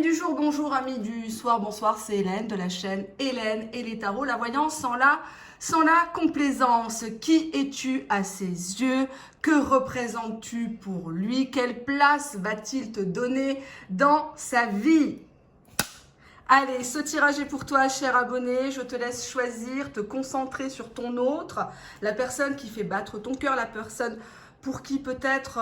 Amis du jour, bonjour, amis du soir, bonsoir, c'est Hélène de la chaîne Hélène et les tarots, la voyance sans la complaisance. Qui es-tu à ses yeux? Que représentes-tu pour lui? Quelle place va-t-il te donner dans sa vie? Allez, ce tirage est pour toi, cher abonné. Je te laisse choisir, te concentrer sur ton autre, la personne qui fait battre ton cœur, la personne pour qui peut-être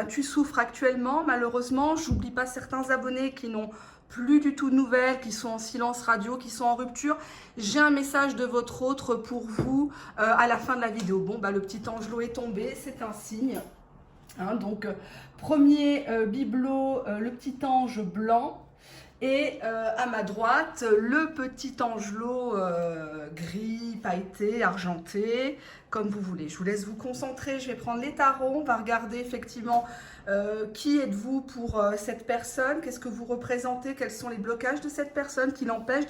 tu souffres actuellement. Malheureusement, j'oublie pas certains abonnés qui n'ont plus du tout de nouvelles, qui sont en silence radio, qui sont en rupture. J'ai un message de votre autre pour vous à la fin de la vidéo. Bon, le petit angelot est tombé, c'est un signe. Donc, premier bibelot, le petit ange blanc. Et à ma droite, le petit angelot gris, pailleté, argenté, comme vous voulez. Je vous laisse vous concentrer, je vais prendre les tarots, on va regarder effectivement qui êtes-vous pour cette personne, qu'est-ce que vous représentez, quels sont les blocages de cette personne qui l'empêchent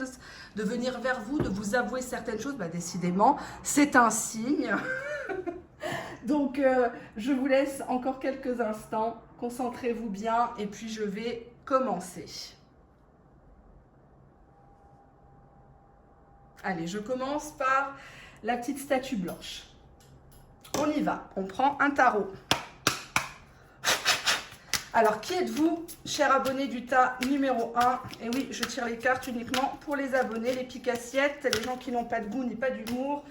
de venir vers vous, de vous avouer certaines choses. Décidément, c'est un signe. Donc, je vous laisse encore quelques instants, concentrez-vous bien et puis je vais commencer. Allez, je commence par la petite statue blanche. On y va, on prend un tarot. Alors, qui êtes-vous, cher abonné du tas numéro 1? Et oui, je tire les cartes uniquement pour les abonnés, les piques-assiettes, les gens qui n'ont pas de goût ni pas d'humour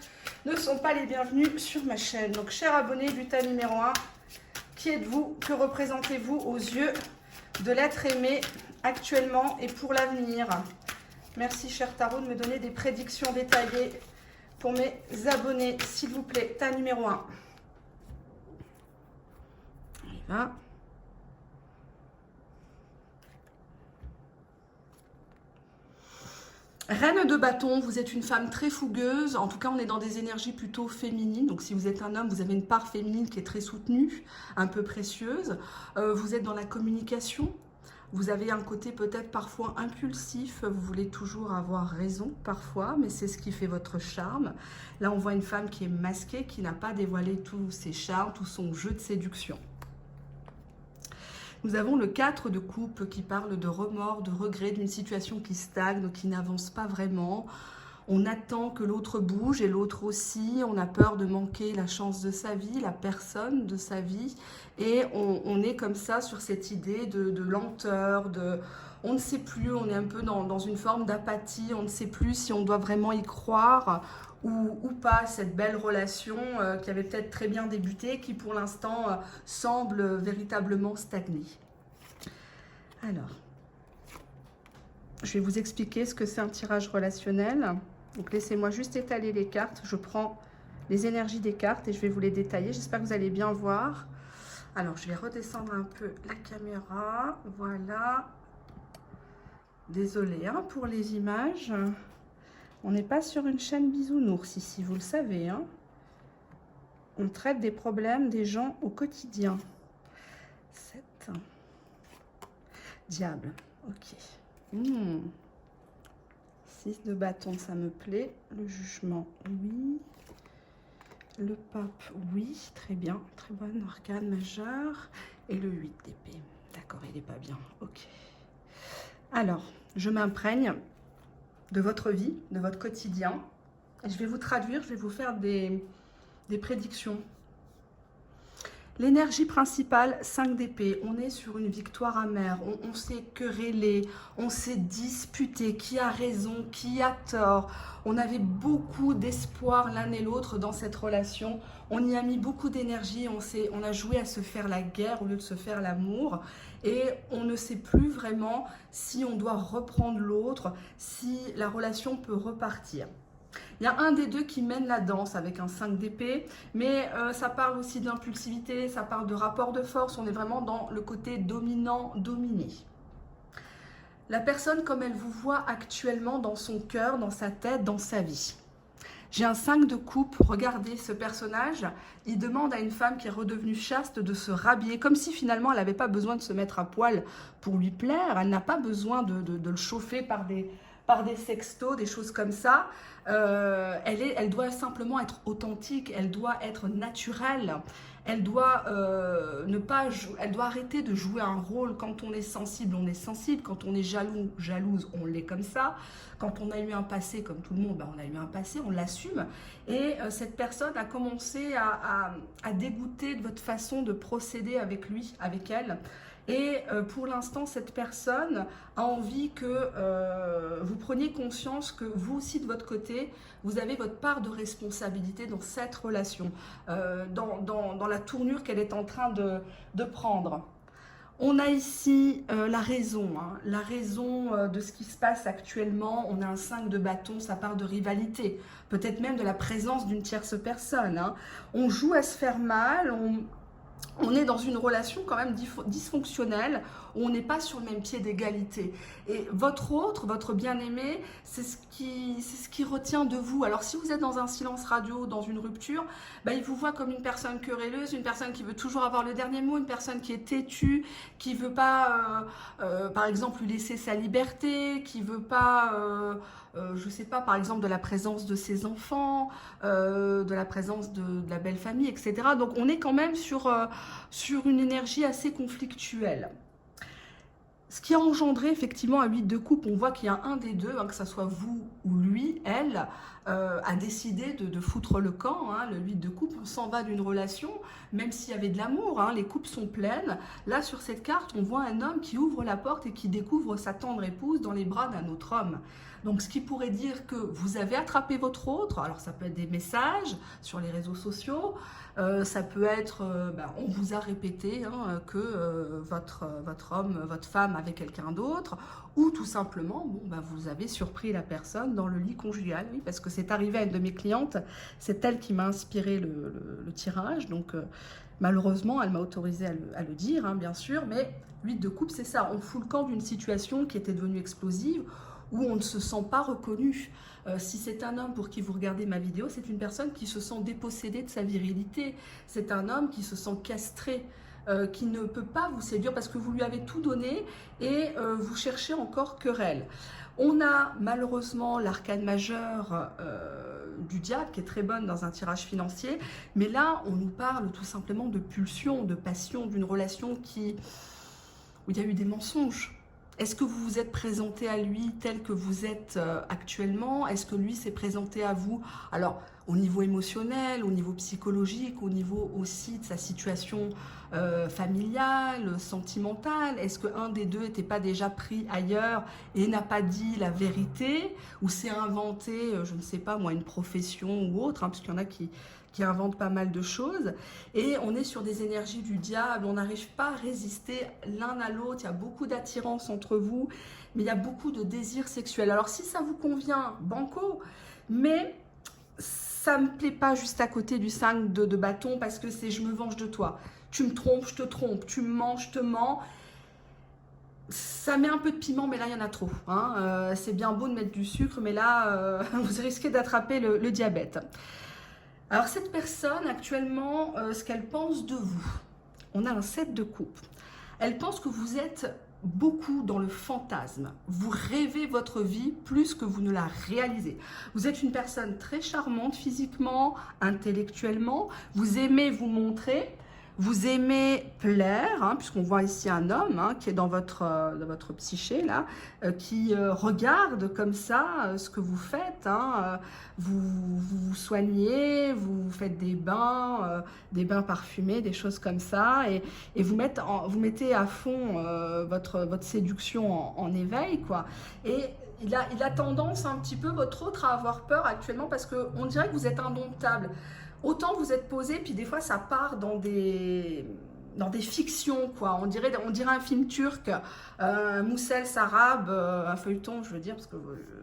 ne sont pas les bienvenus sur ma chaîne. Donc, cher abonné du tas numéro 1, qui êtes-vous? Que représentez-vous aux yeux de l'être aimé actuellement et pour l'avenir? Merci, cher tarot, de me donner des prédictions détaillées pour mes abonnés, s'il vous plaît. Tas numéro 1. On y va. Reine de bâton, vous êtes une femme très fougueuse. En tout cas, on est dans des énergies plutôt féminines. Donc, si vous êtes un homme, vous avez une part féminine qui est très soutenue, un peu précieuse. Vous êtes dans la communication. Vous avez un côté peut-être parfois impulsif, vous voulez toujours avoir raison parfois, mais c'est ce qui fait votre charme. Là, on voit une femme qui est masquée, qui n'a pas dévoilé tous ses charmes, tout son jeu de séduction. Nous avons le 4 de coupe qui parle de remords, de regrets, d'une situation qui stagne, qui n'avance pas vraiment. On attend que l'autre bouge et l'autre aussi. On a peur de manquer la chance de sa vie, la personne de sa vie. Et on est comme ça sur cette idée de lenteur, on ne sait plus, on est un peu dans une forme d'apathie. On ne sait plus si on doit vraiment y croire ou pas, cette belle relation qui avait peut-être très bien débuté, qui pour l'instant semble véritablement stagner. Alors, je vais vous expliquer ce que c'est un tirage relationnel. Donc, laissez-moi juste étaler les cartes. Je prends les énergies des cartes et je vais vous les détailler. J'espère que vous allez bien voir. Alors, je vais redescendre un peu la caméra. Voilà. Désolée pour les images. On n'est pas sur une chaîne bisounours ici, vous le savez. On traite des problèmes des gens au quotidien. 7. Diable. Ok. 6 de bâton, ça me plaît. Le jugement, oui. Le pape, oui. Très bien. Très bonne arcane majeure. Et le 8 d'épée. D'accord, il n'est pas bien. Ok. Alors, je m'imprègne de votre vie, de votre quotidien. Et je vais vous traduire, je vais vous faire des prédictions. L'énergie principale, 5 d'épée, on est sur une victoire amère, on s'est querellé, on s'est disputé, qui a raison, qui a tort. On avait beaucoup d'espoir l'un et l'autre dans cette relation, on y a mis beaucoup d'énergie, on a joué à se faire la guerre au lieu de se faire l'amour. Et on ne sait plus vraiment si on doit reprendre l'autre, si la relation peut repartir. Il y a un des deux qui mène la danse avec un 5 d'épée, mais ça parle aussi d'impulsivité, ça parle de rapport de force, on est vraiment dans le côté dominant-dominé. La personne comme elle vous voit actuellement dans son cœur, dans sa tête, dans sa vie. J'ai un 5 de coupe, regardez ce personnage, il demande à une femme qui est redevenue chaste de se rhabiller, comme si finalement elle n'avait pas besoin de se mettre à poil pour lui plaire, elle n'a pas besoin de le chauffer par des sextos, des choses comme ça. Elle doit simplement être authentique, elle doit être naturelle, elle doit elle doit arrêter de jouer un rôle. Quand on est sensible, on est sensible. Quand on est jaloux, jalouse, on l'est comme ça. Quand on a eu un passé, comme tout le monde, ben on a eu un passé, on l'assume. Et cette personne a commencé à dégoûter de votre façon de procéder avec lui, avec elle. Et pour l'instant, cette personne a envie que vous preniez conscience que vous aussi, de votre côté, vous avez votre part de responsabilité dans cette relation, dans la tournure qu'elle est en train de prendre. On a ici la raison, hein, la raison de ce qui se passe actuellement. On a un 5 de bâton, ça part de rivalité, peut-être même de la présence d'une tierce personne. Hein. On joue à se faire mal, on est dans une relation quand même dysfonctionnelle, où on n'est pas sur le même pied d'égalité. Et votre autre, votre bien-aimé, c'est ce qui retient de vous. Alors si vous êtes dans un silence radio, dans une rupture, ben, il vous voit comme une personne querelleuse, une personne qui veut toujours avoir le dernier mot, une personne qui est têtue, qui ne veut pas, par exemple, lui laisser sa liberté, qui ne veut pas... je ne sais pas, par exemple, de la présence de ses enfants, de la présence de la belle famille, etc. Donc, on est quand même sur une énergie assez conflictuelle. Ce qui a engendré effectivement un 8 de coupe, on voit qu'il y a un des deux, hein, que ce soit vous ou lui, elle, a décidé de foutre le camp. Hein, le 8 de coupe, on s'en va d'une relation, même s'il y avait de l'amour, hein, les coupes sont pleines. Là, sur cette carte, on voit un homme qui ouvre la porte et qui découvre sa tendre épouse dans les bras d'un autre homme. Donc, ce qui pourrait dire que vous avez attrapé votre autre, alors ça peut être des messages sur les réseaux sociaux, ça peut être, on vous a répété hein, que votre homme, votre femme avait quelqu'un d'autre, ou tout simplement, vous avez surpris la personne dans le lit conjugal, oui, parce que c'est arrivé à une de mes clientes, c'est elle qui m'a inspiré le tirage, donc malheureusement, elle m'a autorisé à le dire, hein, bien sûr, mais 8 de coupe, c'est ça, on fout le camp d'une situation qui était devenue explosive, où on ne se sent pas reconnu. Si c'est un homme pour qui vous regardez ma vidéo, c'est une personne qui se sent dépossédée de sa virilité. C'est un homme qui se sent castré, qui ne peut pas vous séduire parce que vous lui avez tout donné et vous cherchez encore querelle. On a malheureusement l'arcane majeur du diable qui est très bonne dans un tirage financier, mais là on nous parle tout simplement de pulsion, de passion, d'une relation où il y a eu des mensonges. Est-ce que vous vous êtes présenté à lui tel que vous êtes actuellement? Est-ce que lui s'est présenté à vous? Alors, au niveau émotionnel, au niveau psychologique, au niveau aussi de sa situation familiale, sentimentale? Est-ce qu'un des deux n'était pas déjà pris ailleurs et n'a pas dit la vérité? Ou s'est inventé, je ne sais pas moi, une profession ou autre, hein, parce qu'il y en a qui inventent pas mal de choses, et on est sur des énergies du diable, on n'arrive pas à résister l'un à l'autre, il y a beaucoup d'attirance entre vous, mais il y a beaucoup de désirs sexuels. Alors si ça vous convient, banco, mais ça me plaît pas juste à côté du 5 de bâton, parce que c'est je me venge de toi, tu me trompes, je te trompe, tu me mens, je te mens. Ça met un peu de piment, mais là, il y en a trop. Hein. C'est bien beau de mettre du sucre, mais là, vous risquez d'attraper le diabète. Alors cette personne actuellement, ce qu'elle pense de vous, on a un 7 de coupe. Elle pense que vous êtes beaucoup dans le fantasme. Vous rêvez votre vie plus que vous ne la réalisez. Vous êtes une personne très charmante physiquement, intellectuellement. Vous aimez vous montrer. Vous aimez plaire, hein, puisqu'on voit ici un homme hein, qui est dans votre psyché, là, qui regarde comme ça ce que vous faites. Hein, vous soignez, vous faites des bains parfumés, des choses comme ça, et vous mettez à fond votre séduction en éveil, quoi. Et il a tendance un petit peu, votre autre, à avoir peur actuellement, parce qu'on dirait que vous êtes indomptable. Autant vous êtes posé, puis des fois ça part dans des fictions, quoi. On dirait un film turc, Moussel arabe, un feuilleton, je veux dire, parce que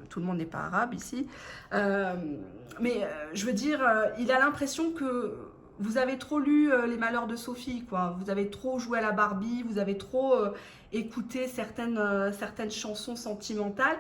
tout le monde n'est pas arabe ici. Mais je veux dire, il a l'impression que vous avez trop lu Les Malheurs de Sophie, quoi. Vous avez trop joué à la Barbie, vous avez trop écouté certaines chansons sentimentales.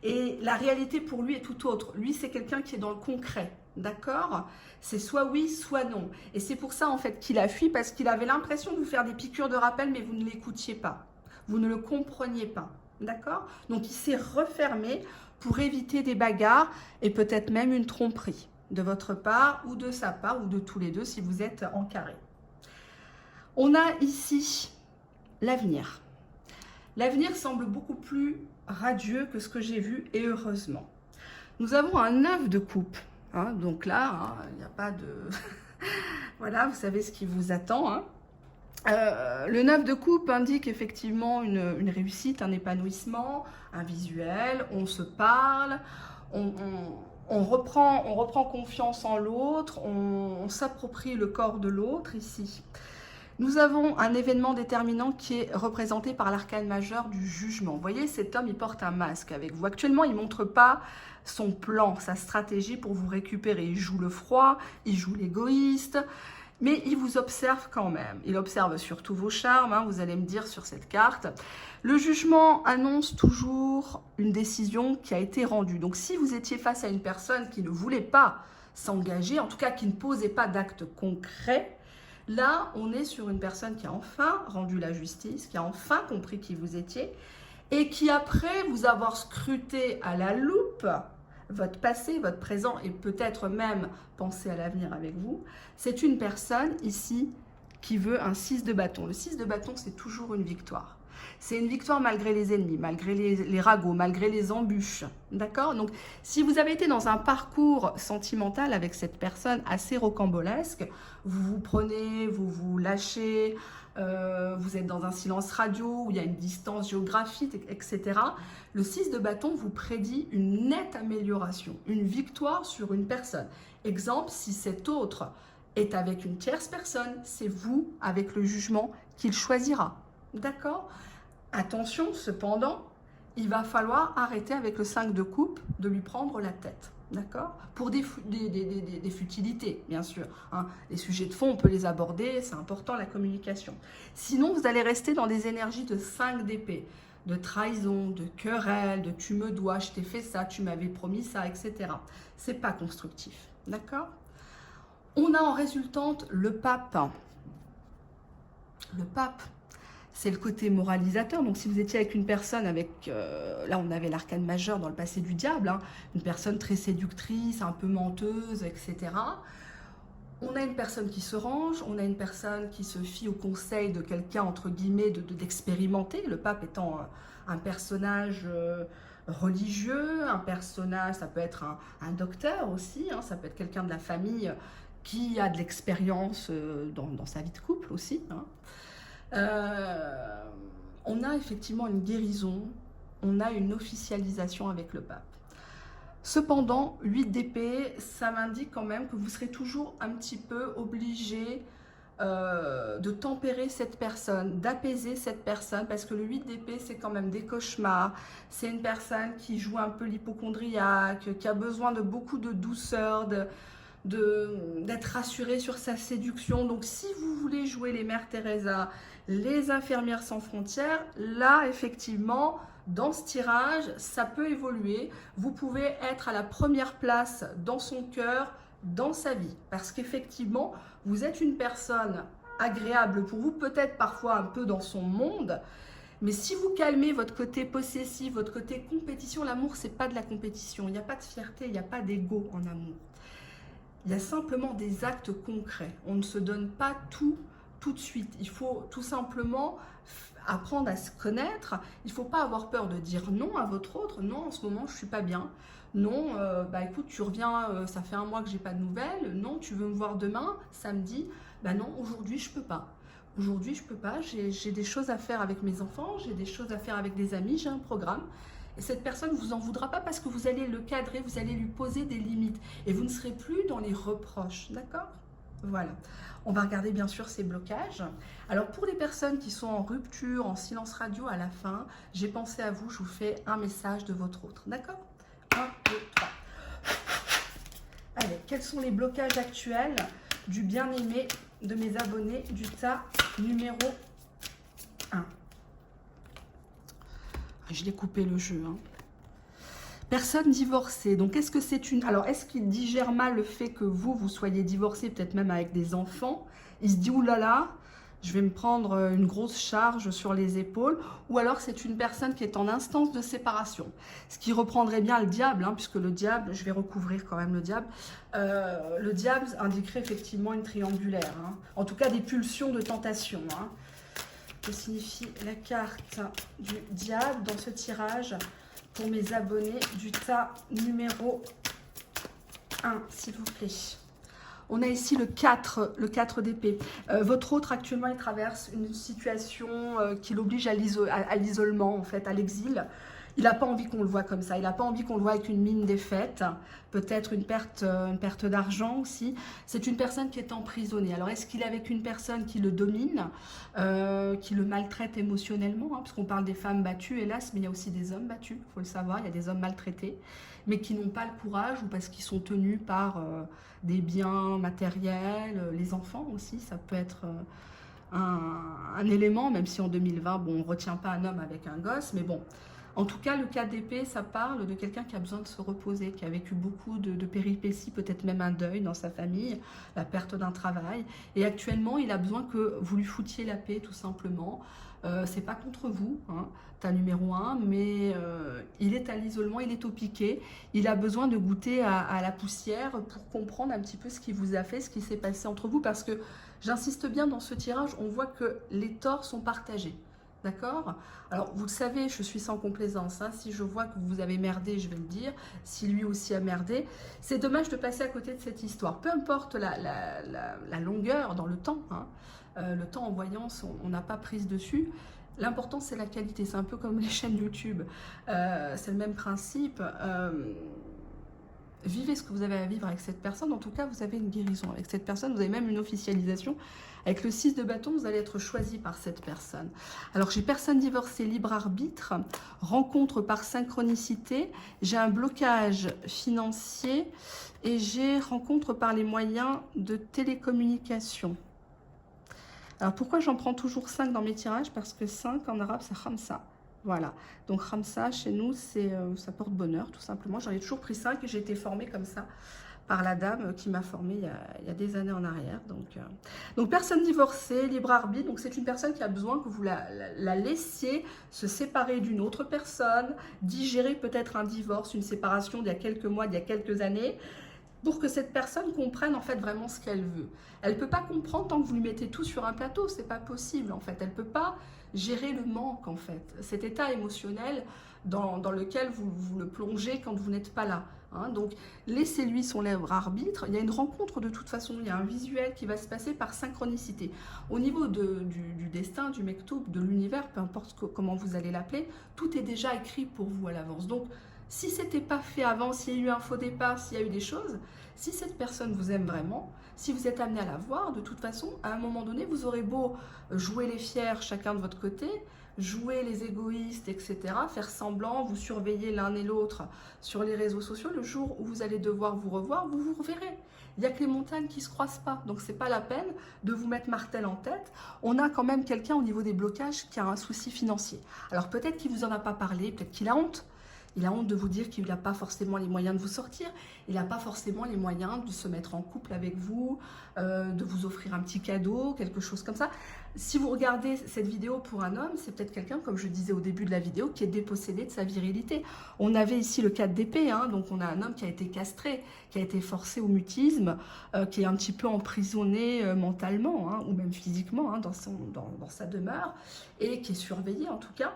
Et la réalité pour lui est tout autre. Lui, c'est quelqu'un qui est dans le concret, d'accord? C'est soit oui, soit non. Et c'est pour ça, en fait, qu'il a fui, parce qu'il avait l'impression de vous faire des piqûres de rappel, mais vous ne l'écoutiez pas. Vous ne le compreniez pas, d'accord? Donc, il s'est refermé pour éviter des bagarres et peut-être même une tromperie de votre part ou de sa part ou de tous les deux si vous êtes en carré. On a ici l'avenir. L'avenir semble beaucoup plus radieux que ce que j'ai vu, et heureusement. Nous avons un 9 de coupe. Hein, donc là, il n'y a pas de... voilà, vous savez ce qui vous attend. Hein. Le 9 de coupe indique effectivement une réussite, un épanouissement, un visuel, on se parle, on reprend confiance en l'autre, on s'approprie le corps de l'autre ici. Nous avons un événement déterminant qui est représenté par l'arcane majeur du jugement. Vous voyez, cet homme, il porte un masque avec vous. Actuellement, il ne montre pas son plan, sa stratégie pour vous récupérer. Il joue le froid, il joue l'égoïste, mais il vous observe quand même. Il observe surtout vos charmes, hein, vous allez me dire sur cette carte. Le jugement annonce toujours une décision qui a été rendue. Donc, si vous étiez face à une personne qui ne voulait pas s'engager, en tout cas qui ne posait pas d'actes concrets, là, on est sur une personne qui a enfin rendu la justice, qui a enfin compris qui vous étiez et qui, après vous avoir scruté à la loupe, votre passé, votre présent et peut-être même penser à l'avenir avec vous, c'est une personne ici qui veut un 6 de bâton. Le 6 de bâton, c'est toujours une victoire. C'est une victoire malgré les ennemis, malgré les ragots, malgré les embûches. D'accord? Donc, si vous avez été dans un parcours sentimental avec cette personne assez rocambolesque, vous vous prenez, vous vous lâchez, vous êtes dans un silence radio où il y a une distance géographique, etc. Le 6 de bâton vous prédit une nette amélioration, une victoire sur une personne. Exemple, si cet autre est avec une tierce personne, c'est vous, avec le jugement, qu'il choisira. D'accord? Attention, cependant, il va falloir arrêter avec le 5 de coupe de lui prendre la tête. D'accord? Pour des futilités, bien sûr. Hein. Les sujets de fond, on peut les aborder, c'est important la communication. Sinon, vous allez rester dans des énergies de 5 d'épée, de trahison, de querelle, de tu me dois, je t'ai fait ça, tu m'avais promis ça, etc. C'est pas constructif. D'accord? On a en résultante le pape. Le pape, c'est le côté moralisateur. Donc, si vous étiez avec une personne avec... là, on avait l'arcane majeur dans le passé du diable. Hein, une personne très séductrice, un peu menteuse, etc. On a une personne qui se range. On a une personne qui se fie au conseil de quelqu'un, entre guillemets, d'expérimenter. Le pape étant un personnage religieux, un personnage... Ça peut être un docteur aussi. Hein, ça peut être quelqu'un de la famille qui a de l'expérience dans sa vie de couple aussi. Hein. On a effectivement une guérison, on a une officialisation avec le pape. Cependant, 8 d'épée, ça m'indique quand même que vous serez toujours un petit peu obligé de tempérer cette personne, d'apaiser cette personne, parce que le 8 d'épée, c'est quand même des cauchemars, c'est une personne qui joue un peu l'hypocondriaque, qui a besoin de beaucoup de douceur, d'être rassurée sur sa séduction. Donc, si vous voulez jouer les Mères Teresa, les infirmières sans frontières, là, effectivement, dans ce tirage, ça peut évoluer. Vous pouvez être à la première place dans son cœur, dans sa vie. Parce qu'effectivement, vous êtes une personne agréable pour vous, peut-être parfois un peu dans son monde. Mais si vous calmez votre côté possessif, votre côté compétition, l'amour, c'est pas de la compétition. Il n'y a pas de fierté, il n'y a pas d'ego en amour. Il y a simplement des actes concrets. On ne se donne pas tout de suite. Il faut tout simplement apprendre à se connaître. Il ne faut pas avoir peur de dire non à votre autre. Non, en ce moment, je ne suis pas bien. Non, bah écoute, tu reviens, ça fait un mois que je n'ai pas de nouvelles. Non, tu veux me voir demain, samedi. Bah non, aujourd'hui, je ne peux pas. Aujourd'hui, je ne peux pas. J'ai des choses à faire avec mes enfants. J'ai des choses à faire avec des amis. J'ai un programme. Et cette personne ne vous en voudra pas parce que vous allez le cadrer, vous allez lui poser des limites. Et vous ne serez plus dans les reproches, d'accord? Voilà. On va regarder bien sûr ces blocages. Alors pour les personnes qui sont en rupture, en silence radio à la fin, j'ai pensé à vous, je vous fais un message de votre autre, d'accord? 1, 2, 3. Allez, quels sont les blocages actuels du bien-aimé de mes abonnés du tas numéro 1? Je l'ai coupé le jeu. Hein. Personne divorcée. Donc, est-ce que c'est une... Alors, est-ce qu'il digère mal le fait que vous soyez divorcé, peut-être même avec des enfants? Il se dit, oulala, je vais me prendre une grosse charge sur les épaules, ou alors c'est une personne qui est en instance de séparation. Ce qui reprendrait bien le diable, hein, puisque le diable, je vais recouvrir quand même le diable indiquerait effectivement une triangulaire, hein. En tout cas des pulsions de tentation, hein. Que signifie la carte du diable dans ce tirage pour mes abonnés du tas numéro 1, s'il vous plaît? On a ici le 4 d'épée. Votre autre, actuellement, il traverse une situation qui l'oblige à l'isolement, en fait, à l'exil. Il n'a pas envie qu'on le voit comme ça. Il n'a pas envie qu'on le voit avec une mine défaite. Peut-être une perte d'argent aussi. C'est une personne qui est emprisonnée. Alors, est-ce qu'il est avec une personne qui le domine, qui le maltraite émotionnellement, hein, parce qu'on parle des femmes battues, hélas, mais il y a aussi des hommes battus, il faut le savoir. Il y a des hommes maltraités, mais qui n'ont pas le courage ou parce qu'ils sont tenus par des biens matériels, les enfants aussi. Ça peut être un élément, même si en 2020, bon, on ne retient pas un homme avec un gosse, mais bon. En tout cas, le 4 d'épée, ça parle de quelqu'un qui a besoin de se reposer, qui a vécu beaucoup de péripéties, peut-être même un deuil dans sa famille, la perte d'un travail. Et actuellement, il a besoin que vous lui foutiez la paix, tout simplement. C'est pas contre vous, hein, tas numéro 1, mais il est à l'isolement, il est au piquet. Il a besoin de goûter à la poussière pour comprendre un petit peu ce qui vous a fait, ce qui s'est passé entre vous. Parce que, j'insiste bien dans ce tirage, on voit que les torts sont partagés. D'accord? Alors, vous le savez, je suis sans complaisance, hein. Si je vois que vous avez merdé, je vais le dire. Si lui aussi a merdé, c'est dommage de passer à côté de cette histoire. Peu importe la longueur dans le temps, hein. Le temps en voyance, on n'a pas prise dessus. L'important, c'est la qualité. C'est un peu comme les chaînes YouTube. C'est le même principe. Vivez ce que vous avez à vivre avec cette personne. En tout cas, vous avez une guérison avec cette personne. Vous avez même une officialisation. Avec le 6 de bâton, vous allez être choisi par cette personne. Alors, j'ai personne divorcée, libre arbitre, rencontre par synchronicité. J'ai un blocage financier et j'ai rencontre par les moyens de télécommunication. Alors, pourquoi j'en prends toujours 5 dans mes tirages? Parce que 5 en arabe, c'est khamsa. Voilà, donc Ramsa, chez nous, ça porte bonheur, tout simplement. J'en ai toujours pris 5 et j'ai été formée comme ça par la dame qui m'a formée il y a des années en arrière. Donc personne divorcée, libre arbitre, donc c'est une personne qui a besoin que vous la laissiez se séparer d'une autre personne, digérer peut-être un divorce, une séparation d'il y a quelques mois, d'il y a quelques années, pour que cette personne comprenne en fait vraiment ce qu'elle veut. Elle ne peut pas comprendre tant que vous lui mettez tout sur un plateau, c'est pas possible en fait. Elle ne peut pas gérer le manque en fait, cet état émotionnel dans lequel vous le plongez quand vous n'êtes pas là. Hein. Donc laissez-lui son libre arbitre. Il y a une rencontre de toute façon, il y a un visuel qui va se passer par synchronicité. Au niveau du destin, du mektoub, de l'univers, peu importe comment vous allez l'appeler, tout est déjà écrit pour vous à l'avance. Donc si ce n'était pas fait avant, s'il y a eu un faux départ, s'il y a eu des choses, si cette personne vous aime vraiment, si vous êtes amené à la voir, de toute façon, à un moment donné, vous aurez beau jouer les fiers chacun de votre côté, jouer les égoïstes, etc., faire semblant, vous surveiller l'un et l'autre sur les réseaux sociaux, le jour où vous allez devoir vous revoir, vous vous reverrez. Il n'y a que les montagnes qui ne se croisent pas, donc ce n'est pas la peine de vous mettre martel en tête. On a quand même quelqu'un au niveau des blocages qui a un souci financier. Alors peut-être qu'il ne vous en a pas parlé, peut-être qu'il a honte. Il a honte de vous dire qu'il n'a pas forcément les moyens de vous sortir, il n'a pas forcément les moyens de se mettre en couple avec vous, de vous offrir un petit cadeau, quelque chose comme ça. Si vous regardez cette vidéo pour un homme, c'est peut-être quelqu'un, comme je disais au début de la vidéo, qui est dépossédé de sa virilité. On avait ici le 4 d'épée, hein, donc on a un homme qui a été castré, qui a été forcé au mutisme, qui est un petit peu emprisonné mentalement, hein, ou même physiquement, hein, dans sa demeure, et qui est surveillé en tout cas.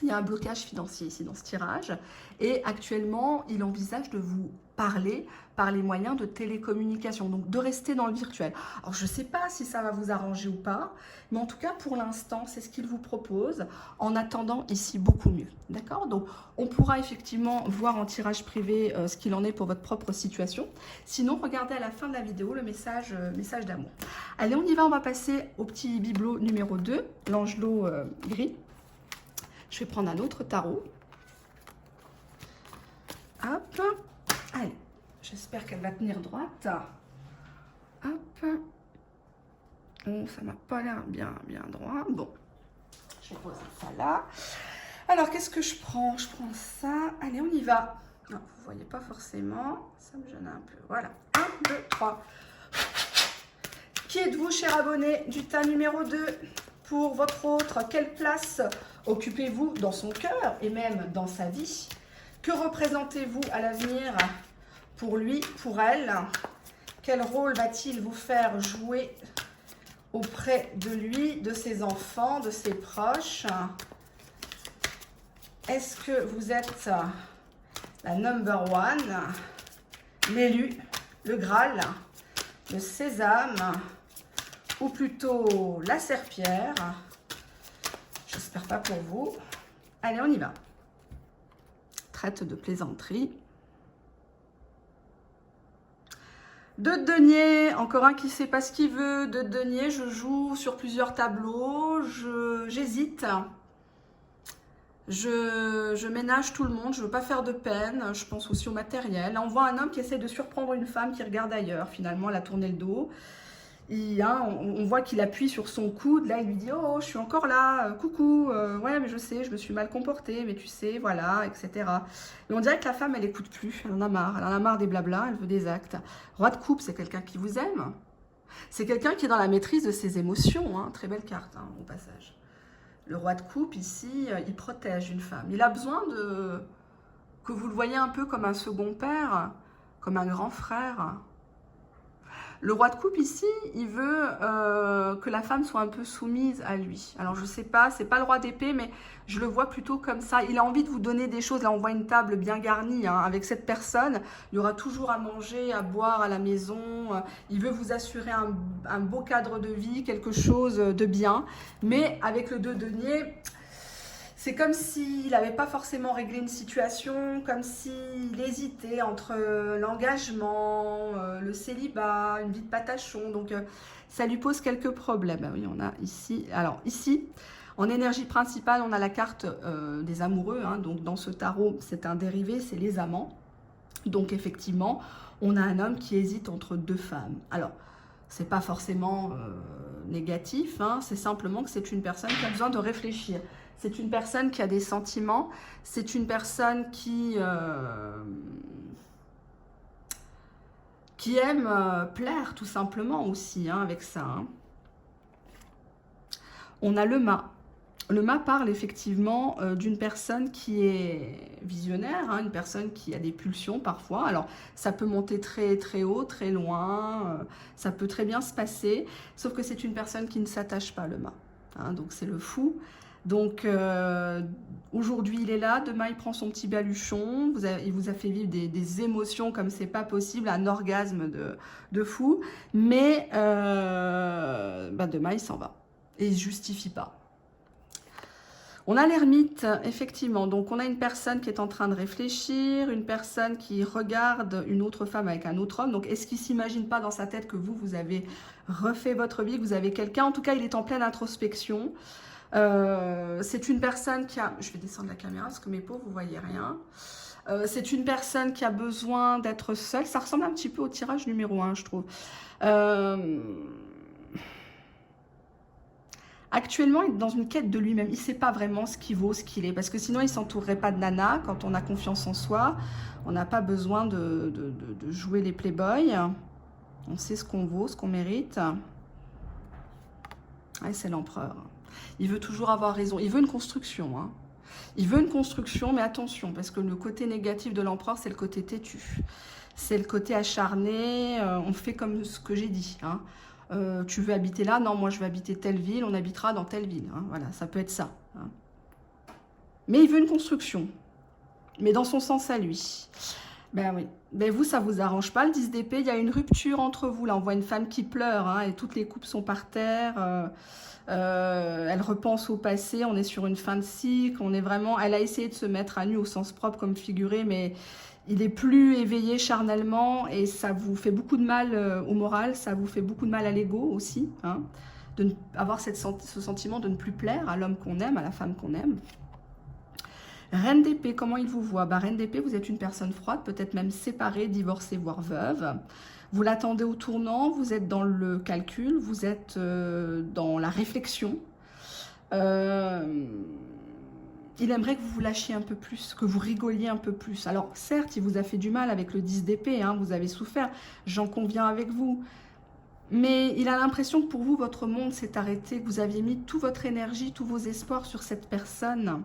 Il y a un blocage financier ici dans ce tirage et actuellement, il envisage de vous parler par les moyens de télécommunication, donc de rester dans le virtuel. Alors, je ne sais pas si ça va vous arranger ou pas, mais en tout cas, pour l'instant, c'est ce qu'il vous propose en attendant ici beaucoup mieux. D'accord? Donc, on pourra effectivement voir en tirage privé ce qu'il en est pour votre propre situation. Sinon, regardez à la fin de la vidéo le message d'amour. Allez, on y va, on va passer au petit bibelot numéro 2, l'angelot gris. Je vais prendre un autre tarot. Hop. Allez, j'espère qu'elle va tenir droite. Hop. Oh, ça m'a pas l'air bien droit. Bon, je vais poser ça là. Alors, qu'est-ce que je prends? Je prends ça. Allez, on y va. Non, vous ne voyez pas forcément. Ça me gêne un peu. Voilà. 1, 2, 3. Qui êtes-vous, cher abonné du tas numéro 2? Pour votre autre, quelle place occupez-vous dans son cœur et même dans sa vie? Que représentez-vous à l'avenir pour lui, pour elle? Quel rôle va-t-il vous faire jouer auprès de lui, de ses enfants, de ses proches? Est-ce que vous êtes la number one, l'élu, le Graal, le sésame, ou plutôt la serpillère? J'espère pas pour vous. Allez, on y va. Traite de plaisanterie. Deux de denier, encore un qui ne sait pas ce qu'il veut. Deux de denier, je joue sur plusieurs tableaux, j'hésite. Je ménage tout le monde, je ne veux pas faire de peine, je pense aussi au matériel. Là, on voit un homme qui essaie de surprendre une femme qui regarde ailleurs. Finalement, elle a tourné le dos. On voit qu'il appuie sur son coude. Là, il lui dit « Oh, je suis encore là, coucou, ouais, mais je sais, je me suis mal comportée, mais tu sais, voilà, etc. » Mais on dirait que la femme, elle n'écoute plus, elle en a marre des blablas, elle veut des actes. Roi de coupe, c'est quelqu'un qui vous aime. C'est quelqu'un qui est dans la maîtrise de ses émotions, hein. Très belle carte, hein, au passage. Le roi de coupe, ici, il protège une femme. Il a besoin que vous le voyez un peu comme un second père, comme un grand frère. Le roi de coupe, ici, il veut que la femme soit un peu soumise à lui. Alors, je ne sais pas, c'est pas le roi d'épée, mais je le vois plutôt comme ça. Il a envie de vous donner des choses. Là, on voit une table bien garnie, hein. Avec cette personne, il y aura toujours à manger, à boire à la maison. Il veut vous assurer un beau cadre de vie, quelque chose de bien. Mais avec le 2 denier, c'est comme s'il n'avait pas forcément réglé une situation, comme s'il hésitait entre l'engagement, le célibat, une vie de patachon. Donc, ça lui pose quelques problèmes. Oui, on a ici... Alors, ici, en énergie principale, on a la carte des amoureux. Hein. Donc, dans ce tarot, c'est un dérivé, c'est les amants. Donc, effectivement, on a un homme qui hésite entre deux femmes. Alors, c'est pas forcément négatif, hein. C'est simplement que c'est une personne qui a besoin de réfléchir. C'est une personne qui a des sentiments, c'est une personne qui aime plaire tout simplement aussi, hein, avec ça. Hein. On a le mât. Le mât parle effectivement d'une personne qui est visionnaire, hein, une personne qui a des pulsions parfois. Alors, ça peut monter très très haut, très loin, ça peut très bien se passer, sauf que c'est une personne qui ne s'attache pas, le mât. Hein, donc, c'est le fou. Donc, aujourd'hui, il est là. Demain, il prend son petit baluchon. Il vous a fait vivre des émotions comme c'est pas possible, un orgasme de fou. Mais demain, il s'en va. Et il ne se justifie pas. On a l'ermite, effectivement. Donc, on a une personne qui est en train de réfléchir, une personne qui regarde une autre femme avec un autre homme. Donc, est-ce qu'il ne s'imagine pas dans sa tête que vous avez refait votre vie, que vous avez quelqu'un? En tout cas, il est en pleine introspection. C'est une personne qui a... Je vais descendre la caméra parce que mes pauvres, vous ne voyez rien. C'est une personne qui a besoin d'être seule. Ça ressemble un petit peu au tirage numéro 1, je trouve. Actuellement, il est dans une quête de lui-même. Il ne sait pas vraiment ce qu'il vaut, ce qu'il est. Parce que sinon, il ne s'entourerait pas de nana. Quand on a confiance en soi, on n'a pas besoin de jouer les playboys. On sait ce qu'on vaut, ce qu'on mérite. Ouais, c'est l'empereur. Il veut toujours avoir raison. Il veut une construction. Hein. Il veut une construction, mais attention, parce que le côté négatif de l'empereur, c'est le côté têtu. C'est le côté acharné. On fait comme ce que j'ai dit. Hein. Tu veux habiter là? Non, moi je veux habiter telle ville. On habitera dans telle ville. Hein. Voilà, ça peut être ça. Hein. Mais il veut une construction. Mais dans son sens à lui. Ben oui. Ben vous, ça vous arrange pas, le 10 d'épée. Il y a une rupture entre vous. Là, on voit une femme qui pleure. Hein, et toutes les coupes sont par terre. Elle repense au passé, on est sur une fin de cycle, on est vraiment, elle a essayé de se mettre à nu au sens propre comme figuré, mais il est plus éveillé charnellement et ça vous fait beaucoup de mal au moral, ça vous fait beaucoup de mal à l'ego aussi, hein, avoir ce sentiment de ne plus plaire à l'homme qu'on aime, à la femme qu'on aime. Reine d'épée, comment il vous voit? Reine d'épée, vous êtes une personne froide, peut-être même séparée, divorcée, voire veuve. Vous l'attendez au tournant, vous êtes dans le calcul, vous êtes dans la réflexion. Il aimerait que vous vous lâchiez un peu plus, que vous rigoliez un peu plus. Alors certes, il vous a fait du mal avec le 10 d'épée, hein, vous avez souffert, j'en conviens avec vous. Mais il a l'impression que pour vous, votre monde s'est arrêté, que vous aviez mis toute votre énergie, tous vos espoirs sur cette personne.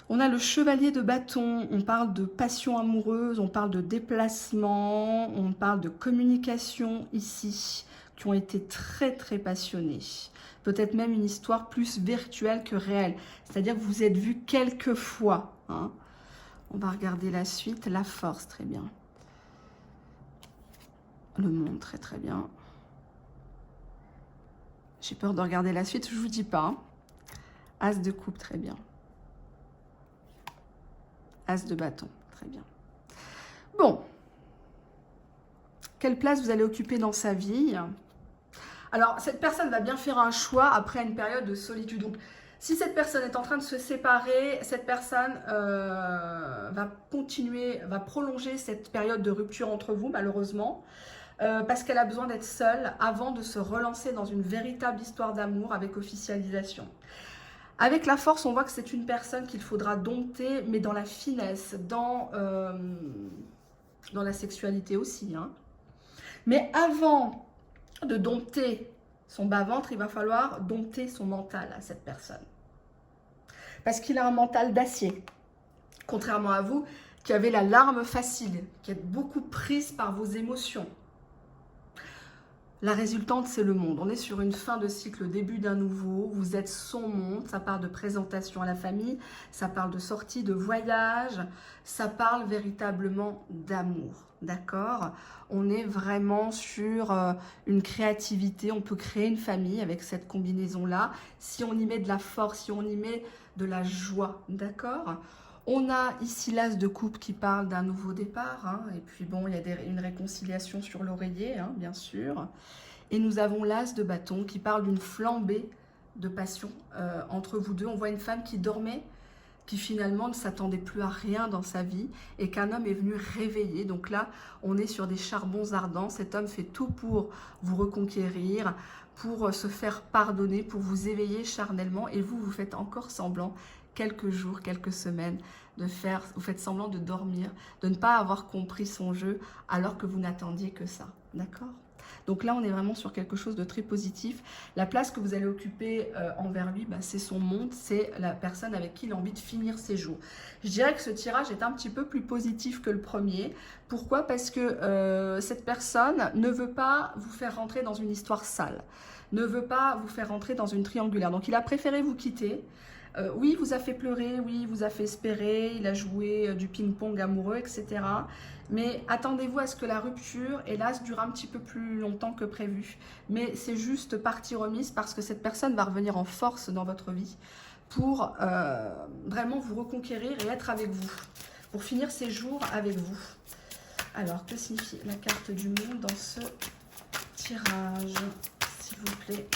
On a le chevalier de bâton, on parle de passion amoureuse, on parle de déplacement, on parle de communication ici, qui ont été très très passionnés. Peut-être même une histoire plus virtuelle que réelle, c'est-à-dire que vous vous êtes vus quelques fois. Hein. On va regarder la suite, la force, très bien. Le monde, très très bien. J'ai peur de regarder la suite, je ne vous dis pas. Hein. As de coupe, très bien. As de bâton, très bien. Bon. Quelle place vous allez occuper dans sa vie? Alors, cette personne va bien faire un choix après une période de solitude. Donc, si cette personne est en train de se séparer, cette personne va continuer, va prolonger cette période de rupture entre vous, malheureusement, parce qu'elle a besoin d'être seule avant de se relancer dans une véritable histoire d'amour avec officialisation. Avec la force, on voit que c'est une personne qu'il faudra dompter, mais dans la finesse, dans la sexualité aussi. Hein. Mais avant de dompter son bas-ventre, il va falloir dompter son mental à cette personne. Parce qu'il a un mental d'acier. Contrairement à vous, qui avez la larme facile, qui êtes beaucoup prise par vos émotions. La résultante, c'est le monde. On est sur une fin de cycle, début d'un nouveau. Vous êtes son monde. Ça parle de présentation à la famille. Ça parle de sortie, de voyage. Ça parle véritablement d'amour. D'accord? On est vraiment sur une créativité. On peut créer une famille avec cette combinaison-là. Si on y met de la force, si on y met de la joie. D'accord? On a ici l'as de coupe qui parle d'un nouveau départ. Hein, et puis bon, il y a une réconciliation sur l'oreiller, hein, bien sûr. Et nous avons l'as de bâton qui parle d'une flambée de passion entre vous deux. On voit une femme qui dormait, qui finalement ne s'attendait plus à rien dans sa vie et qu'un homme est venu réveiller. Donc là, on est sur des charbons ardents. Cet homme fait tout pour vous reconquérir, pour se faire pardonner, pour vous éveiller charnellement. Et vous, vous faites encore semblant quelques jours, quelques semaines, vous faites semblant de dormir, de ne pas avoir compris son jeu alors que vous n'attendiez que ça, d'accord? Donc là, on est vraiment sur quelque chose de très positif. La place que vous allez occuper envers lui, bah, c'est son monde, c'est la personne avec qui il a envie de finir ses jours. Je dirais que ce tirage est un petit peu plus positif que le premier. Pourquoi? Parce que cette personne ne veut pas vous faire rentrer dans une histoire sale, ne veut pas vous faire rentrer dans une triangulaire. Donc il a préféré vous quitter. Oui, il vous a fait pleurer, oui, il vous a fait espérer, il a joué du ping-pong amoureux, etc. Mais attendez-vous à ce que la rupture, hélas, dure un petit peu plus longtemps que prévu. Mais c'est juste partie remise parce que cette personne va revenir en force dans votre vie pour vraiment vous reconquérir et être avec vous, pour finir ses jours avec vous. Alors, que signifie la carte du monde dans ce tirage, s'il vous plaît?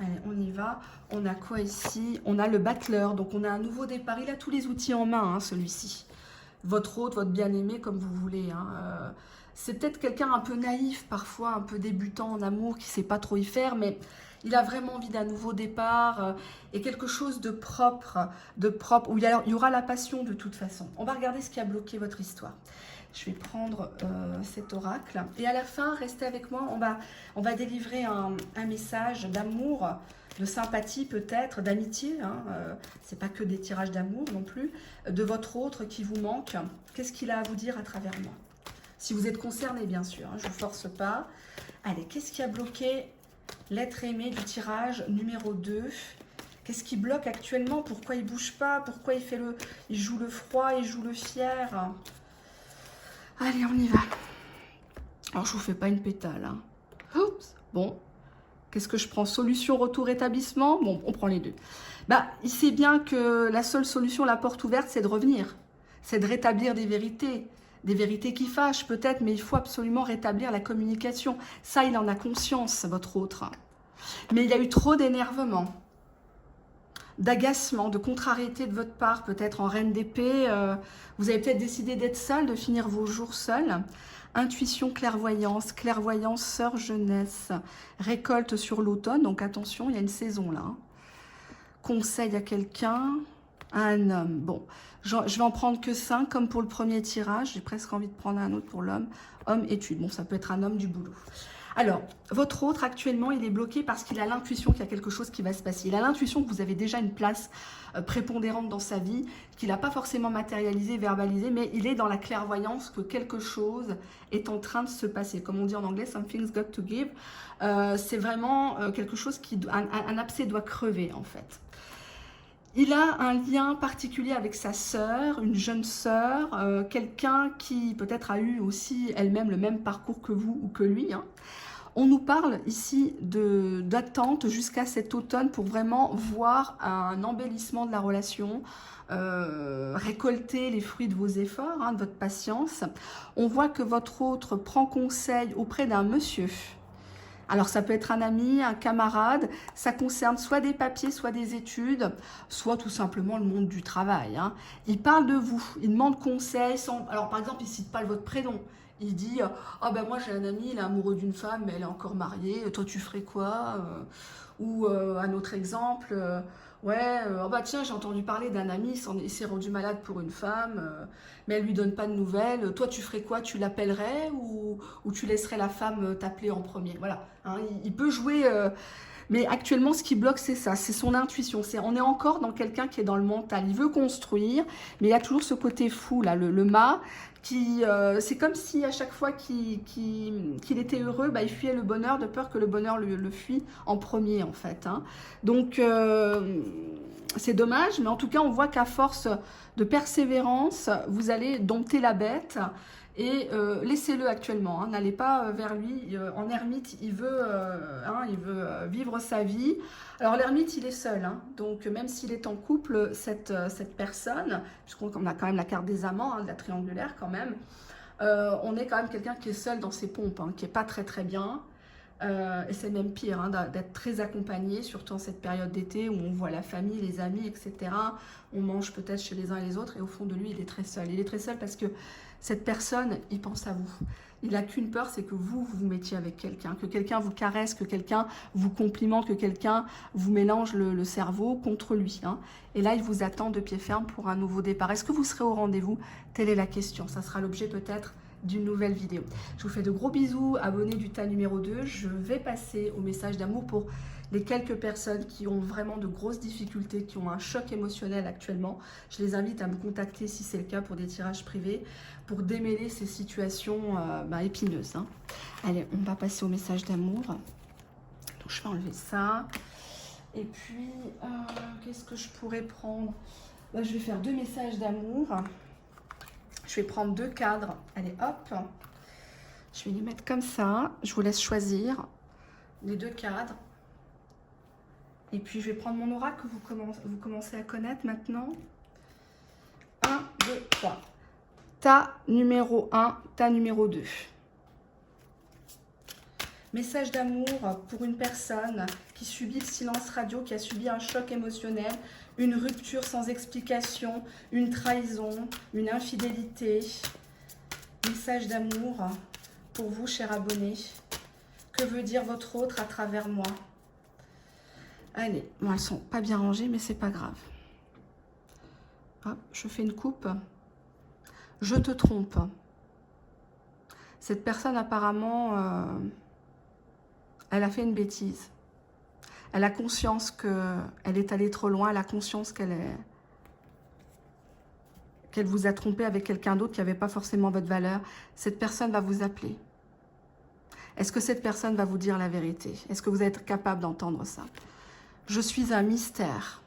Allez, on y va. On a quoi ici? On a le battleur, donc on a un nouveau départ. Il a tous les outils en main, hein, celui-ci. Votre hôte, votre bien-aimé, comme vous voulez. Hein. C'est peut-être quelqu'un un peu naïf, parfois un peu débutant en amour, qui ne sait pas trop y faire, mais il a vraiment envie d'un nouveau départ et quelque chose de propre, où il y aura la passion de toute façon. On va regarder ce qui a bloqué votre histoire. Je vais prendre cet oracle. Et à la fin, restez avec moi. On va délivrer un message d'amour, de sympathie peut-être, d'amitié. Hein. C'est pas que des tirages d'amour non plus. De votre autre qui vous manque. Qu'est-ce qu'il a à vous dire à travers moi? Si vous êtes concerné, bien sûr. Hein, je ne vous force pas. Allez, qu'est-ce qui a bloqué l'être aimé du tirage numéro 2? Qu'est-ce qui bloque actuellement? Pourquoi il ne bouge pas? Pourquoi il joue le froid, il joue le fier? Allez, on y va. Alors, je ne vous fais pas une pétale. Hein. Oups. Bon. Qu'est-ce que je prends? Solution, retour, établissement? Bon, on prend les deux. Bah, il sait bien que la seule solution, la porte ouverte, c'est de revenir. C'est de rétablir des vérités. Des vérités qui fâchent peut-être, mais il faut absolument rétablir la communication. Ça, il en a conscience, votre autre. Mais il y a eu trop d'énervement, d'agacement, de contrariété de votre part, peut-être en reine d'épée. Vous avez peut-être décidé d'être seul, de finir vos jours seul. Intuition, clairvoyance, sœur jeunesse, récolte sur l'automne, donc attention, il y a une saison là. Hein. Conseil à quelqu'un, Un homme. Bon, je vais en prendre que 5 comme pour le premier tirage. J'ai presque envie de prendre un autre pour l'homme. Homme, étude. Bon, ça peut être un homme du boulot. Alors, votre autre, actuellement, il est bloqué parce qu'il a l'intuition qu'il y a quelque chose qui va se passer. Il a l'intuition que vous avez déjà une place prépondérante dans sa vie, qu'il n'a pas forcément matérialisé, verbalisé, mais il est dans la clairvoyance que quelque chose est en train de se passer. Comme on dit en anglais, something's got to give. C'est vraiment quelque chose qui... Un abcès doit crever, en fait. Il a un lien particulier avec sa sœur, une jeune sœur, quelqu'un qui peut-être a eu aussi elle-même le même parcours que vous ou que lui. Hein. On nous parle ici d'attente jusqu'à cet automne pour vraiment voir un embellissement de la relation, récolter les fruits de vos efforts, hein, de votre patience. On voit que votre autre prend conseil auprès d'un monsieur. Alors ça peut être un ami, un camarade, ça concerne soit des papiers, soit des études, soit tout simplement le monde du travail. Hein. Il parle de vous, il demande conseil, alors par exemple il ne cite pas votre prénom, il dit « Ah ben moi j'ai un ami, il est amoureux d'une femme, mais elle est encore mariée, toi tu ferais quoi ?» Ou un autre exemple, ouais, oh bah tiens j'ai entendu parler d'un ami, il s'est rendu malade pour une femme, mais elle lui donne pas de nouvelles, toi tu ferais quoi, tu l'appellerais ou tu laisserais la femme t'appeler en premier, voilà, hein, il peut jouer, mais actuellement ce qui bloque c'est ça, c'est son intuition, on est encore dans quelqu'un qui est dans le mental, il veut construire, mais il y a toujours ce côté fou là, le mât, qui c'est comme si à chaque fois qu'il était heureux, bah, il fuyait le bonheur de peur que le bonheur le fuit en premier en fait. Hein. Donc c'est dommage, mais en tout cas on voit qu'à force de persévérance, vous allez dompter la bête et laissez-le actuellement. Hein. N'allez pas vers lui en ermite, il veut vivre sa vie. Alors l'ermite il est seul, hein. Donc même s'il est en couple, cette personne, puisqu'on a quand même la carte des amants, hein, de la triangulaire quand même, on est quand même quelqu'un qui est seul dans ses pompes, hein, qui n'est pas très très bien. Et c'est même pire hein, d'être très accompagné, surtout en cette période d'été où on voit la famille, les amis, etc. On mange peut-être chez les uns et les autres et au fond de lui, il est très seul. Il est très seul parce que cette personne, il pense à vous. Il n'a qu'une peur, c'est que vous vous mettiez avec quelqu'un, que quelqu'un vous caresse, que quelqu'un vous complimente, que quelqu'un vous mélange le cerveau contre lui. Hein. Et là, il vous attend de pied ferme pour un nouveau départ. Est-ce que vous serez au rendez-vous? Telle est la question. Ça sera l'objet peut-être d'une nouvelle vidéo. Je vous fais de gros bisous, abonnés du tas numéro 2. Je vais passer au message d'amour pour les quelques personnes qui ont vraiment de grosses difficultés, qui ont un choc émotionnel actuellement. Je les invite à me contacter si c'est le cas pour des tirages privés, pour démêler ces situations épineuses. Hein. Allez, on va passer au message d'amour. Donc je vais enlever ça. Et puis, qu'est-ce que je pourrais prendre? Je vais faire 2 messages d'amour. Je vais prendre 2 cadres. Allez, hop. Je vais les mettre comme ça. Je vous laisse choisir les 2 cadres. Et puis, je vais prendre mon aura que vous commencez à connaître maintenant. 1, 2, 3. Tas numéro 1, tas numéro 2. Message d'amour pour une personne qui subit le silence radio, qui a subi un choc émotionnel, une rupture sans explication, une trahison, une infidélité. Message d'amour pour vous, cher abonné. Que veut dire votre autre à travers moi? Allez, bon, elles sont pas bien rangées, mais c'est pas grave. Hop, je fais une coupe. Je te trompe. Cette personne, apparemment, elle a fait une bêtise. Elle a conscience qu'elle est allée trop loin. Elle a conscience qu'elle vous a trompé avec quelqu'un d'autre qui n'avait pas forcément votre valeur. Cette personne va vous appeler. Est-ce que cette personne va vous dire la vérité? Est-ce que vous êtes capable d'entendre ça? Je suis un mystère.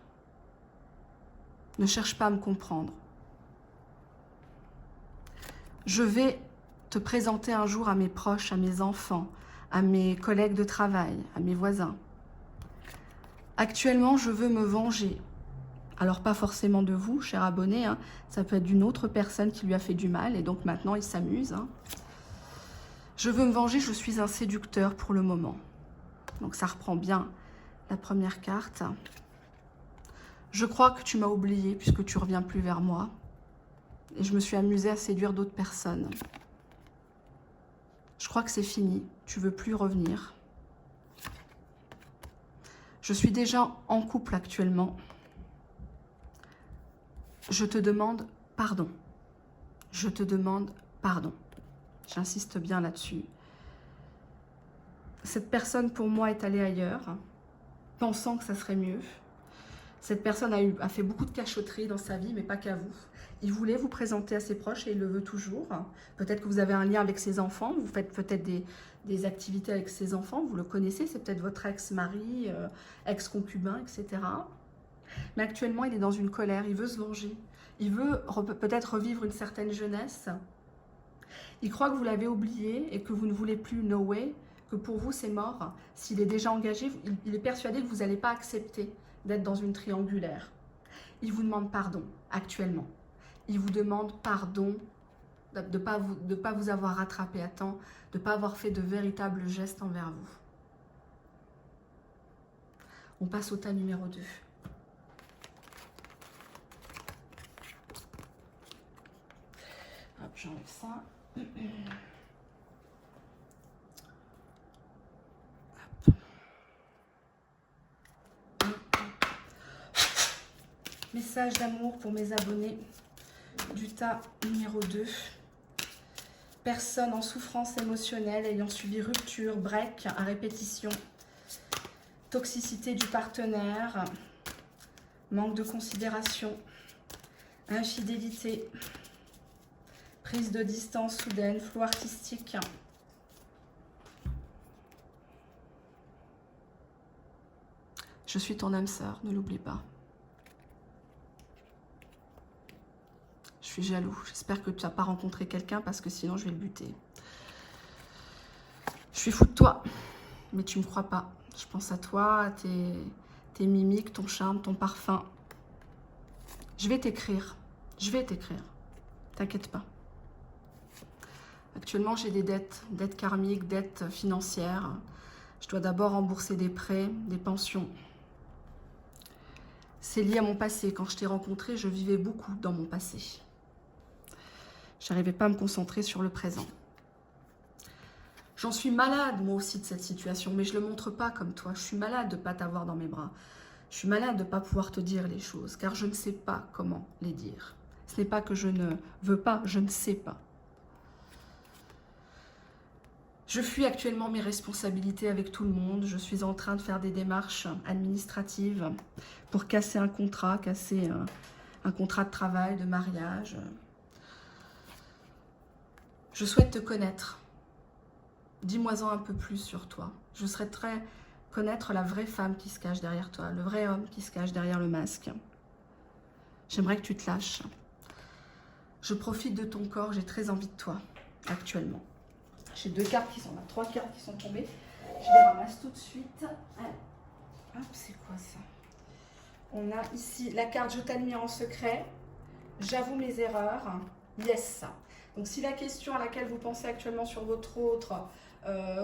Ne cherche pas à me comprendre. Je vais te présenter un jour à mes proches, à mes enfants, à mes collègues de travail, à mes voisins. Actuellement, je veux me venger. Alors, pas forcément de vous, cher abonné, hein. Ça peut être d'une autre personne qui lui a fait du mal et donc maintenant, il s'amuse. Hein. Je veux me venger, je suis un séducteur pour le moment. Donc, ça reprend bien la première carte. Je crois que tu m'as oublié puisque tu ne reviens plus vers moi. Et je me suis amusée à séduire d'autres personnes. Je crois que c'est fini. Tu ne veux plus revenir. Je suis déjà en couple actuellement. Je te demande pardon. Je te demande pardon. J'insiste bien là-dessus. Cette personne, pour moi, est allée ailleurs, pensant que ça serait mieux. Cette personne a fait beaucoup de cachotteries dans sa vie, mais pas qu'à vous. Il voulait vous présenter à ses proches et il le veut toujours. Peut-être que vous avez un lien avec ses enfants, vous faites peut-être des activités avec ses enfants, vous le connaissez, c'est peut-être votre ex-mari, ex-concubin, etc. Mais actuellement, il est dans une colère, il veut se venger. Il veut peut-être revivre une certaine jeunesse. Il croit que vous l'avez oublié et que vous ne voulez plus, no way, que pour vous c'est mort. S'il est déjà engagé, il est persuadé que vous n'allez pas accepter d'être dans une triangulaire. Il vous demande pardon, actuellement. Il vous demande pardon de ne pas vous avoir rattrapé à temps, de ne pas avoir fait de véritables gestes envers vous. On passe au tas numéro 2. Hop, j'enlève ça. Message d'amour pour mes abonnés du tas numéro 2. Personne en souffrance émotionnelle ayant subi rupture, break à répétition, toxicité du partenaire, manque de considération, infidélité, prise de distance soudaine, flou artistique. Je suis ton âme sœur, ne l'oublie pas. Je suis jaloux. J'espère que tu n'as pas rencontré quelqu'un parce que sinon je vais le buter. Je suis fou de toi, mais tu ne me crois pas. Je pense à toi, à tes mimiques, ton charme, ton parfum. Je vais t'écrire. Je vais t'écrire. T'inquiète pas. Actuellement, j'ai des dettes karmiques, dettes financières. Je dois d'abord rembourser des prêts, des pensions. C'est lié à mon passé. Quand je t'ai rencontré, je vivais beaucoup dans mon passé. Je n'arrivais pas à me concentrer sur le présent. J'en suis malade, moi aussi, de cette situation, mais je ne le montre pas comme toi. Je suis malade de ne pas t'avoir dans mes bras. Je suis malade de ne pas pouvoir te dire les choses, car je ne sais pas comment les dire. Ce n'est pas que je ne veux pas, je ne sais pas. Je fuis actuellement mes responsabilités avec tout le monde. Je suis en train de faire des démarches administratives pour casser un contrat, casser un contrat de travail, de mariage. Je souhaite te connaître. Dis-moi-en un peu plus sur toi. Je souhaiterais connaître la vraie femme qui se cache derrière toi, le vrai homme qui se cache derrière le masque. J'aimerais que tu te lâches. Je profite de ton corps, j'ai très envie de toi, actuellement. J'ai 2 cartes qui sont là, 3 cartes qui sont tombées. Je les ramasse tout de suite. Hop, c'est quoi ça? On a ici la carte « Je t'admire en secret ». J'avoue mes erreurs. Yes. Donc si la question à laquelle vous pensez actuellement sur votre autre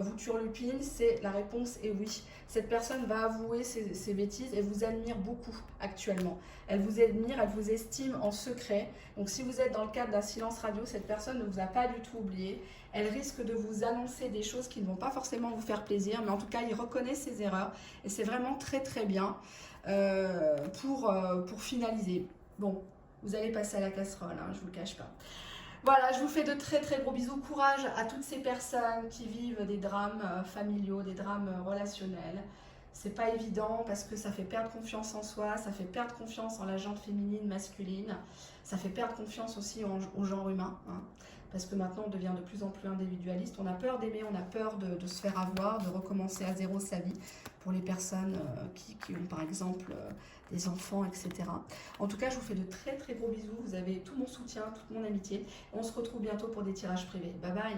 vous turlupine, c'est la réponse est oui. Cette personne va avouer ses bêtises et vous admire beaucoup actuellement. Elle vous admire, elle vous estime en secret. Donc si vous êtes dans le cadre d'un silence radio, cette personne ne vous a pas du tout oublié. Elle risque de vous annoncer des choses qui ne vont pas forcément vous faire plaisir, mais en tout cas, il reconnaît ses erreurs et c'est vraiment très très bien pour finaliser. Bon, vous allez passer à la casserole, hein, je ne vous le cache pas. Voilà, je vous fais de très très gros bisous. Courage à toutes ces personnes qui vivent des drames familiaux, des drames relationnels. C'est pas évident parce que ça fait perdre confiance en soi, ça fait perdre confiance en la gente féminine, masculine. Ça fait perdre confiance aussi au genre humain. Hein, parce que maintenant on devient de plus en plus individualiste. On a peur d'aimer, on a peur de se faire avoir, de recommencer à zéro sa vie. Pour les personnes qui ont par exemple des enfants, etc. En tout cas, je vous fais de très très gros bisous. Vous avez tout mon soutien, toute mon amitié. On se retrouve bientôt pour des tirages privés. Bye bye.